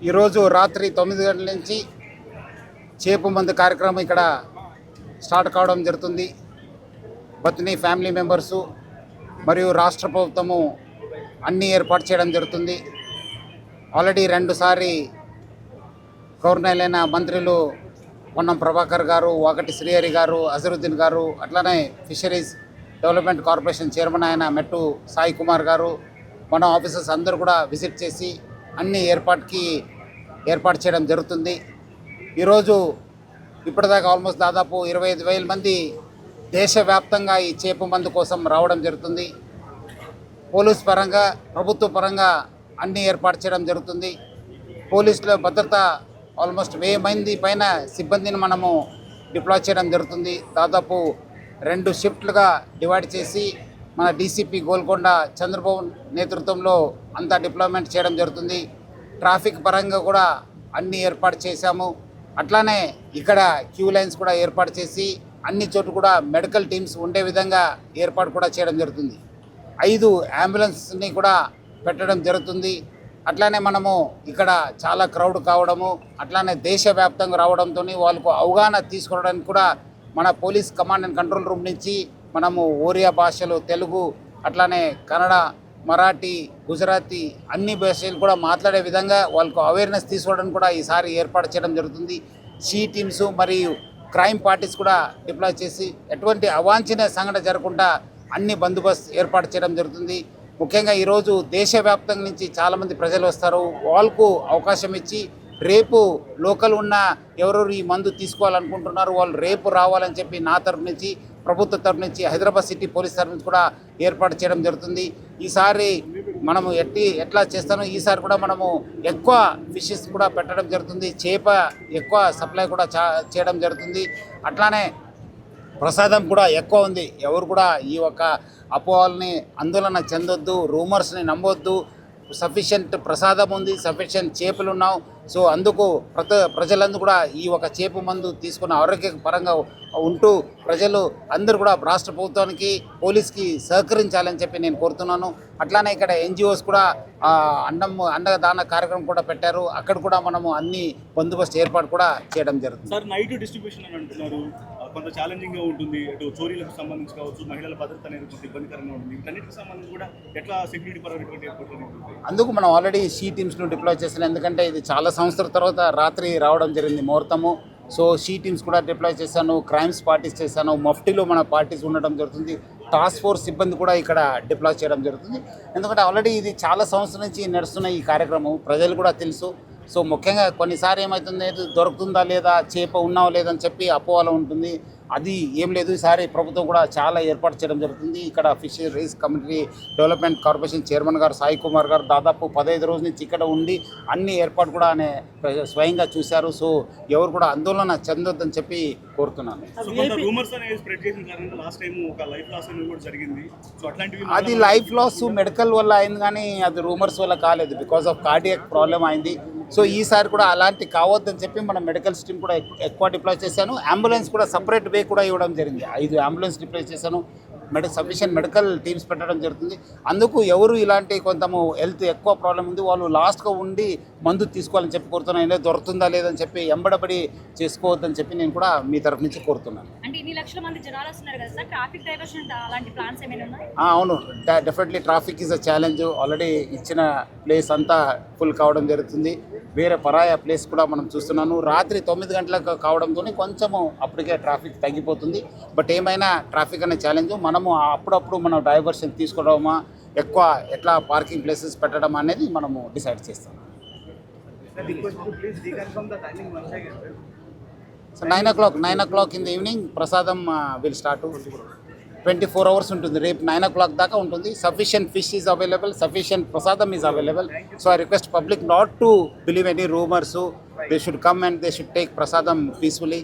ఈరోజు రాత్రి 9 గంటల నుంచి చేపు మందు కార్యక్రమం ఇక్కడ స్టార్ట్ కావడం జరుగుతుంది. బత్ని ఫ్యామిలీ మెంబర్సు మరియు రాష్ట్ర ప్రభుత్వము అన్ని ఏర్పాటు చేయడం జరుగుతుంది. ఆల్రెడీ 2 సారి గవర్నర్లైన మంత్రులు పొన్నం ప్రభాకర్ గారు, వాకటి శ్రీహరి గారు, అజరుద్దీన్ గారు, అట్లనే ఫిషరీస్ డెవలప్మెంట్ కార్పొరేషన్ చైర్మన్ అయిన మెట్టు సాయి కుమార్ గారు, మన ఆఫీసర్స్ అందరూ కూడా విజిట్ చేసి అన్ని ఏర్పాటు చేయడం జరుగుతుంది. ఈరోజు ఇప్పటిదాకా ఆల్మోస్ట్ దాదాపు 25,000 మంది దేశవ్యాప్తంగా ఈ చేప మందు కోసం రావడం జరుగుతుంది. పోలీస్ పరంగా, ప్రభుత్వ పరంగా అన్ని ఏర్పాటు చేయడం జరుగుతుంది. పోలీసుల భద్రత ఆల్మోస్ట్ 1000 మంది పైన సిబ్బందిని మనము డిప్లాయ్ చేయడం జరుగుతుంది. దాదాపు 2 షిఫ్ట్లుగా డివైడ్ చేసి మన డీసీపీ గోల్కొండ చంద్రబాబు నేతృత్వంలో అంతా డిప్లాయ్మెంట్ చేయడం జరుగుతుంది. ట్రాఫిక్ పరంగా కూడా అన్ని ఏర్పాటు చేశాము. అట్లానే ఇక్కడ క్యూ లైన్స్ కూడా ఏర్పాటు చేసి అన్ని చోట్ల కూడా మెడికల్ టీమ్స్ ఉండే విధంగా ఏర్పాటు కూడా చేయడం జరుగుతుంది. 5 అంబులెన్స్ని కూడా పెట్టడం జరుగుతుంది. అట్లానే మనము ఇక్కడ చాలా క్రౌడ్ కావడము, అట్లానే దేశవ్యాప్తంగా రావడంతో వాళ్ళకు అవగాహన తీసుకోవడానికి కూడా మన police command and control room నుంచి మనము ఓరియా భాషలు, తెలుగు, అట్లానే కన్నడ, మరాఠీ, గుజరాతీ అన్ని భాషలు కూడా మాట్లాడే విధంగా వాళ్ళకు అవేర్నెస్ తీసుకోవడానికి కూడా ఈసారి ఏర్పాటు చేయడం జరుగుతుంది. సి టీమ్స్ మరియు క్రైమ్ పార్టీస్ కూడా డిప్లాయ్ చేసి ఎటువంటి అవాంఛనీయ సంఘటన జరగకుండా అన్ని బందోబస్తు ఏర్పాటు చేయడం జరుగుతుంది. ముఖ్యంగా ఈరోజు దేశవ్యాప్తంగా నుంచి చాలామంది ప్రజలు వస్తారు. వాళ్ళకు అవకాశం ఇచ్చి రేపు లోకల్ ఉన్న ఎవరెవరు ఈ మందు తీసుకోవాలనుకుంటున్నారు వాళ్ళు రేపు రావాలని చెప్పి నా తరఫు నుంచి, ప్రభుత్వ తరఫు నుంచి, హైదరాబాద్ సిటీ పోలీస్ తరఫు నుంచి కూడా ఏర్పాటు చేయడం జరుగుతుంది. ఈసారి మనము ఎట్లా చేస్తానో ఈసారి కూడా మనము ఎక్కువ ఫిషెస్ కూడా పెట్టడం జరుగుతుంది. చేప ఎక్కువ సప్లై కూడా చేయడం జరుగుతుంది. అట్లానే ప్రసాదం కూడా ఎక్కువ ఉంది. ఎవరు కూడా ఈ యొక్క అపోహల్ని ఆందోళన చెందొద్దు, రూమర్స్ని నమ్మొద్దు. సఫిషియెంట్ ప్రసాదం ఉంది, సఫిషియెంట్ చేపలు ఉన్నావు. సో అందుకు ప్రజలందరూ కూడా ఈ ఒక చేప మందు తీసుకున్న ఆరోగ్యపరంగా ఉంటూ ప్రజలు అందరూ కూడా రాష్ట్ర ప్రభుత్వానికి, పోలీస్కి సహకరించాలని చెప్పి నేను కోరుతున్నాను. అట్లానే ఇక్కడ ఎన్జిఓస్ కూడా అన్నదాన కార్యక్రమం కూడా పెట్టారు. అక్కడ కూడా మనము అన్ని బందోబస్తు ఏర్పాటు కూడా చేయడం జరుగుతుంది. సార్, నైట్ డిస్ట్రిబ్యూషన్ అని అంటున్నారు, కొంత ఛాలెంజింగ్గా ఉంటుంది. అటు చోరీలకు సంబంధించి కావచ్చు, మహిళల భద్రత అనేది కొంత ఇబ్బందికరంగా ఉంటుంది. వీటన్నిటికి సంబంధించి కూడా ఎట్లా సెక్యూరిటీ పరమైనటువంటి ఏర్పాట్లు ఉంటుంది? అందుకు మనం ఆల్రెడీ సి టీమ్స్ను డిప్లాయ్ చేసాం. ఎందుకంటే ఇది చాలా సంవత్సరాల తర్వాత రాత్రి రావడం జరిగింది ముహూర్తము. సో సి టీమ్స్ కూడా డిప్లాయ్ చేశాను, క్రైమ్స్ పార్టీస్ చేశాను, మఫ్టీలో మన పార్టీస్ ఉండడం జరుగుతుంది. టాస్క్ ఫోర్స్ సిబ్బంది కూడా ఇక్కడ డిప్లాయ్ చేయడం జరుగుతుంది. ఎందుకంటే ఆల్రెడీ ఇది చాలా సంవత్సరం నుంచి నడుస్తున్న ఈ కార్యక్రమం ప్రజలు కూడా తెలుసు. సో ముఖ్యంగా కొన్నిసారి ఏమవుతుంది, దొరుకుతుందా లేదా, చేప ఉన్నావా లేదని చెప్పి అపోహలు ఉంటుంది. అది ఏం లేదు. ఈసారి ప్రభుత్వం కూడా చాలా ఏర్పాటు చేయడం జరుగుతుంది. ఇక్కడ fisheries community development corporation chairman గారు సాయి కుమార్ గారు దాదాపు 15 రోజుల నుంచి ఇక్కడ ఉండి అన్ని ఏర్పాటు కూడా స్వయంగా చూశారు. సో ఎవరు కూడా ఆందోళన చెందొద్దని చెప్పి కోరుతున్నాను. అది లైఫ్ లాస్ మెడికల్ వల్ల అయింది, కానీ అది రూమర్స్ వల్ల కాలేదు. బికాస్ ఆఫ్ కార్డియాక్ ప్రాబ్లం అయింది. సో ఈసారి కూడా అలాంటి కావద్దని చెప్పి మనం మెడికల్ టీమ్ కూడా ఎక్కువ డిప్లాయ్ చేశాను. అంబులెన్స్ కూడా సపరేట్ వే కూడా ఇవ్వడం జరిగింది. 5 అంబులెన్స్ డిప్లాయ్ చేశాను. సఫిషియెంట్ మెడికల్ టీమ్స్ పెట్టడం జరుగుతుంది. అందుకు ఎవరు ఇలాంటి కొంచెము హెల్త్ ఎక్కువ ప్రాబ్లం ఉంది వాళ్ళు లాస్ట్గా ఉండి మందు తీసుకోవాలని చెప్పి కోరుతున్నాను. దొరుకుతుందా లేదని చెప్పి ఎంబడబడి చేసుకోవద్దని చెప్పి నేను కూడా మీ తరఫు నుంచి కోరుతున్నాను. అవును, definitely traffic is a challenge. Already ఇచ్చిన ప్లేస్ అంతా ఫుల్ కావడం జరుగుతుంది. వేరే పరాయ ప్లేస్ కూడా మనం చూస్తున్నాను. రాత్రి 9 గంటలకు కావడంతో కొంచెము అప్పటికే ట్రాఫిక్ తగ్గిపోతుంది. బట్ ఏమైనా ట్రాఫిక్ అనే ఛాలెంజ్ మనము అప్పుడప్పుడు మనం డైవర్షన్ తీసుకోవడమా, ఎక్కువ ఎట్లా పార్కింగ్ ప్లేసెస్ పెట్టడం అనేది మనము డిసైడ్ చేస్తాం. So 9 o'clock in the evening prasadam will start. 24 hours ఉంటుంది. రేపు 9 o'clock దాకా ఉంటుంది. Sufficient fish is available, sufficient prasadam is available. So I request public not to believe any rumours. They should come and they should take prasadam peacefully.